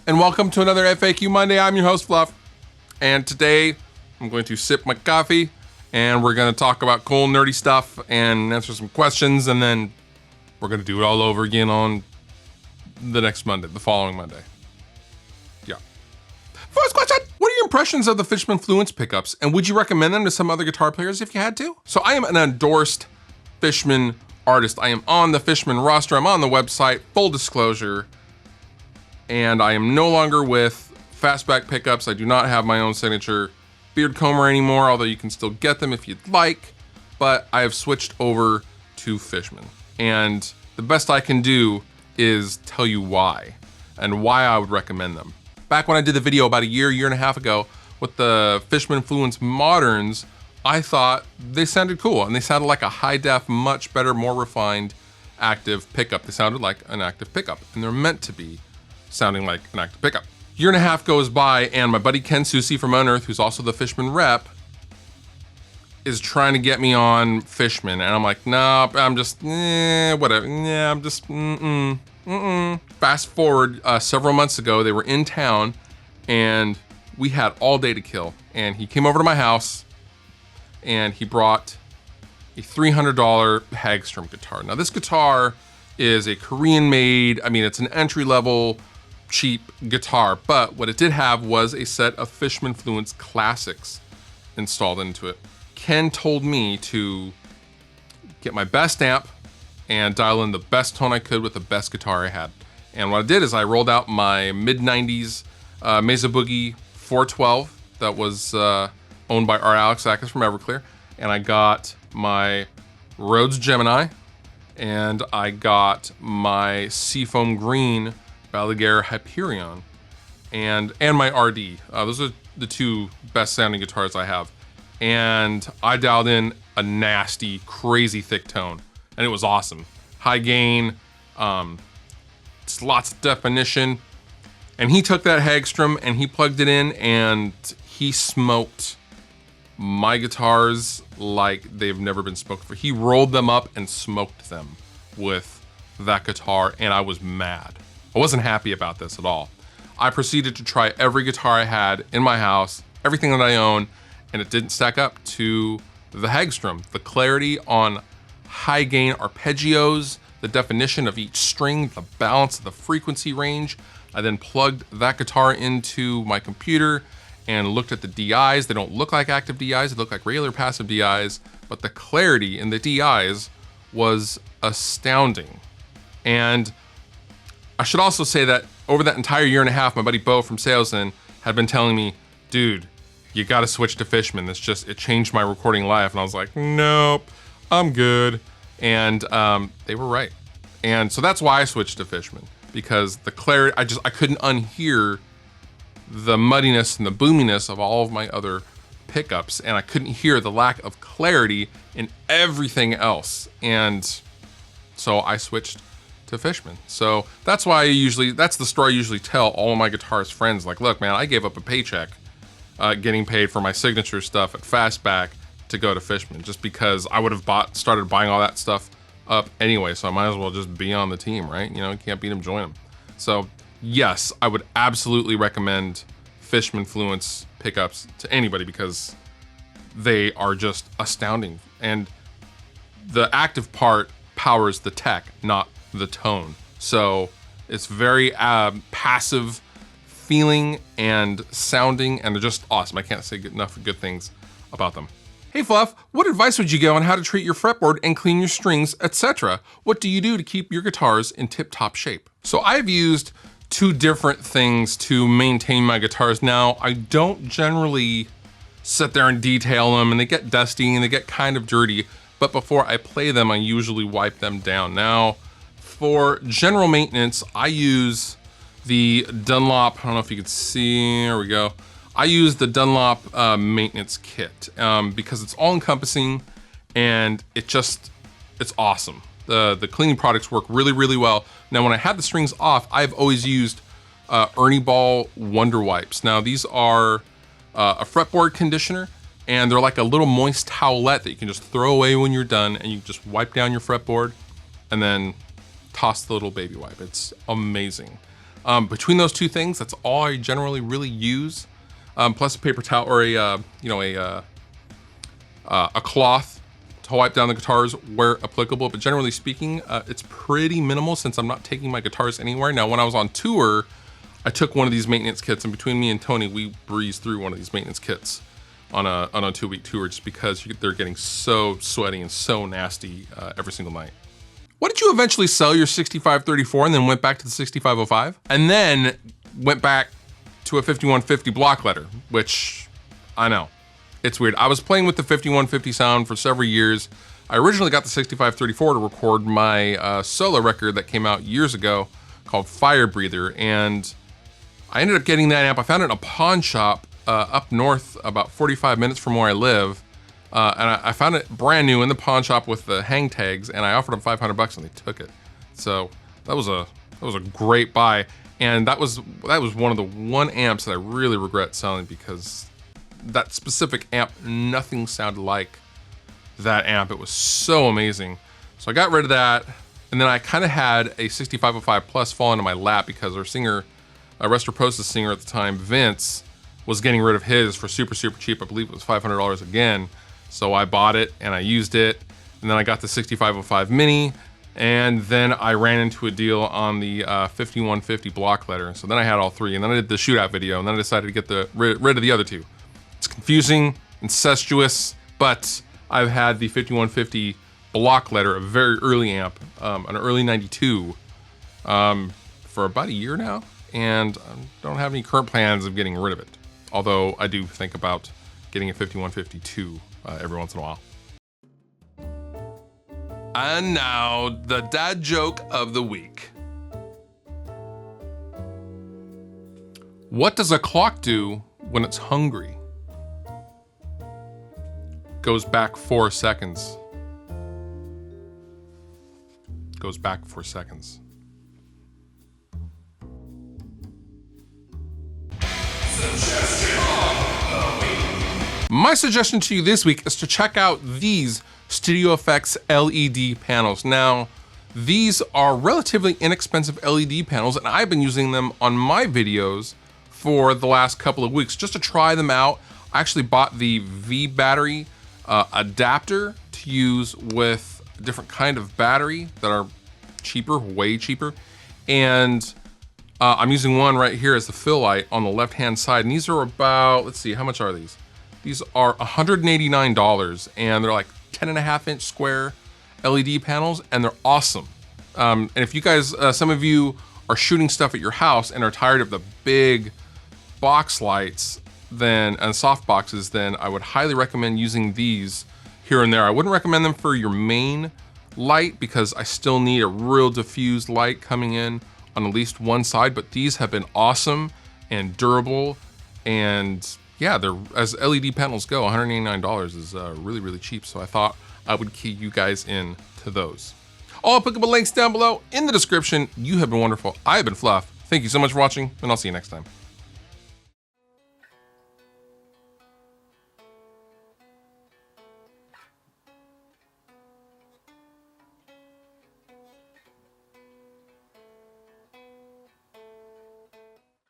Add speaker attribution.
Speaker 1: and welcome to another FAQ Monday. I'm your host, Fluff, and today I'm going to sip my coffee, and we're going to talk about cool, nerdy stuff and answer some questions, and then we're going to do it all over again on the next Monday, the following Monday. Yeah. First question, what are your impressions of the Fishman Fluence pickups, and would you recommend them to some other guitar players if you had to? So I am an endorsed Fishman artist. I am on the Fishman roster. I'm on the website, full disclosure. And I am no longer with Fastback Pickups. I do not have my own signature beard comber anymore, although you can still get them if you'd like. But I have switched over to Fishman. And the best I can do is tell you why and why I would recommend them. Back when I did the video about a year and a half ago with the Fishman Fluence Moderns, I thought they sounded cool and they sounded like a high def, much better, more refined active pickup. They sounded like an active pickup, and they're meant to be sounding like an active pickup. Year and a half goes by, and my buddy Ken Susi from Unearth, who's also the Fishman rep, is trying to get me on Fishman, and I'm like, nah, I'm just, whatever, yeah, I'm just, Fast forward several months ago, they were in town, and we had all day to kill, and he came over to my house, and he brought a $300 Hagstrom guitar. Now, this guitar is a Korean-made, I mean, it's an entry-level, cheap guitar, but what it did have was a set of Fishman Fluence classics installed into it. Ken told me to get my best amp and dial in the best tone I could with the best guitar I had. And what I did is I rolled out my mid-90s Mesa Boogie 412 that was owned by Art Alexakis from Everclear, and I got my Rhodes Gemini, and I got my Seafoam Green Balaguer Hyperion, and my RD. Those are the two best sounding guitars I have. And I dialed in a nasty, crazy thick tone, and it was awesome. High gain, lots of definition. And he took that Hagstrom and he plugged it in, and he smoked my guitars like they've never been smoked before. He rolled them up and smoked them with that guitar, and I was mad. I wasn't happy about this at all. I proceeded to try every guitar I had in my house, everything that I own, and it didn't stack up to the Hagstrom. The clarity on high gain arpeggios, the definition of each string, the balance of the frequency range. I then plugged that guitar into my computer and looked at the DIs. They don't look like active DIs, they look like regular passive DIs, but the clarity in the DIs was astounding. And I should also say that over that entire year and a half, my buddy Bo from Salesman had been telling me, dude, you gotta switch to Fishman. It changed my recording life. And I was like, nope, I'm good. And they were right. And so that's why I switched to Fishman, because the clarity, I couldn't unhear the muddiness and the boominess of all of my other pickups. And I couldn't hear the lack of clarity in everything else. And so I switched to Fishman. So that's why that's the story I usually tell all of my guitarist friends. Like, look, man, I gave up a paycheck getting paid for my signature stuff at Fastback to go to Fishman, just because I would have started buying all that stuff up anyway. So I might as well just be on the team, right? You know, you can't beat them, join them. So yes, I would absolutely recommend Fishman Fluence pickups to anybody because they are just astounding. And the active part powers the tech, not the tone. So it's very passive feeling and sounding, and they're just awesome. I can't say enough good things about them. Hey Fluff, what advice would you give on how to treat your fretboard and clean your strings, etc.? What do you do to keep your guitars in tip-top shape? So I've used two different things to maintain my guitars. Now, I don't generally sit there and detail them, and they get dusty and they get kind of dirty, but before I play them, I usually wipe them down. Now, for general maintenance, I use the Dunlop, I don't know if you can see, there we go. I use the Dunlop maintenance kit because it's all encompassing and it's awesome. The cleaning products work really, really well. Now, when I have the strings off, I've always used Ernie Ball Wonder Wipes. Now, these are a fretboard conditioner, and they're like a little moist towelette that you can just throw away when you're done, and you just wipe down your fretboard and then toss the little baby wipe. It's amazing. Between those two things, that's all I generally really use. Plus a paper towel or a cloth to wipe down the guitars where applicable. But generally speaking, it's pretty minimal since I'm not taking my guitars anywhere. Now, when I was on tour, I took one of these maintenance kits, and between me and Tony, we breezed through one of these maintenance kits on a 2-week tour just because they're getting so sweaty and so nasty every single night. What did you eventually sell your 6534 and then went back to the 6505? And then went back to a 5150 block letter, which I know, it's weird. I was playing with the 5150 sound for several years. I originally got the 6534 to record my solo record that came out years ago called Fire Breather, and I ended up getting that amp. I found it in a pawn shop up north, about 45 minutes from where I live. And I found it brand new in the pawn shop with the hang tags, and I offered them $500 and they took it. So that was a great buy. And that was one of the amps that I really regret selling, because that specific amp, nothing sounded like that amp. It was so amazing. So I got rid of that, and then I kind of had a 6505 Plus fall into my lap because our singer, Restroposa's singer at the time, Vince, was getting rid of his for super cheap. I believe it was $500 again. So I bought it and I used it, and then I got the 6505 Mini, and then I ran into a deal on the 5150 block letter. So then I had all three, and then I did the shootout video, and then I decided to get rid of the other two. It's confusing, incestuous, but I've had the 5150 block letter, a very early amp, an early 92, for about a year now, and I don't have any current plans of getting rid of it. Although I do think about getting a 5152 every once in a while. And now, the dad joke of the week. What does a clock do when it's hungry? Goes back 4 seconds. Goes back 4 seconds. My suggestion to you this week is to check out these Studio Effects LED panels. Now, these are relatively inexpensive LED panels, and I've been using them on my videos for the last couple of weeks just to try them out. I actually bought the V battery adapter to use with a different kind of battery that are cheaper, way cheaper. And I'm using one right here as the fill light on the left-hand side. And these are about, let's see, how much are these? These are $189, and they're like 10.5-inch square LED panels, and they're awesome. And if you guys, some of you are shooting stuff at your house and are tired of the big box lights and soft boxes, then I would highly recommend using these here and there. I wouldn't recommend them for your main light because I still need a real diffused light coming in on at least one side, but these have been awesome and durable, and yeah, they're, as LED panels go, $189 is really cheap, so I thought I would key you guys in to those. All applicable links down below in the description. You have been wonderful. I have been Fluff. Thank you so much for watching, and I'll see you next time.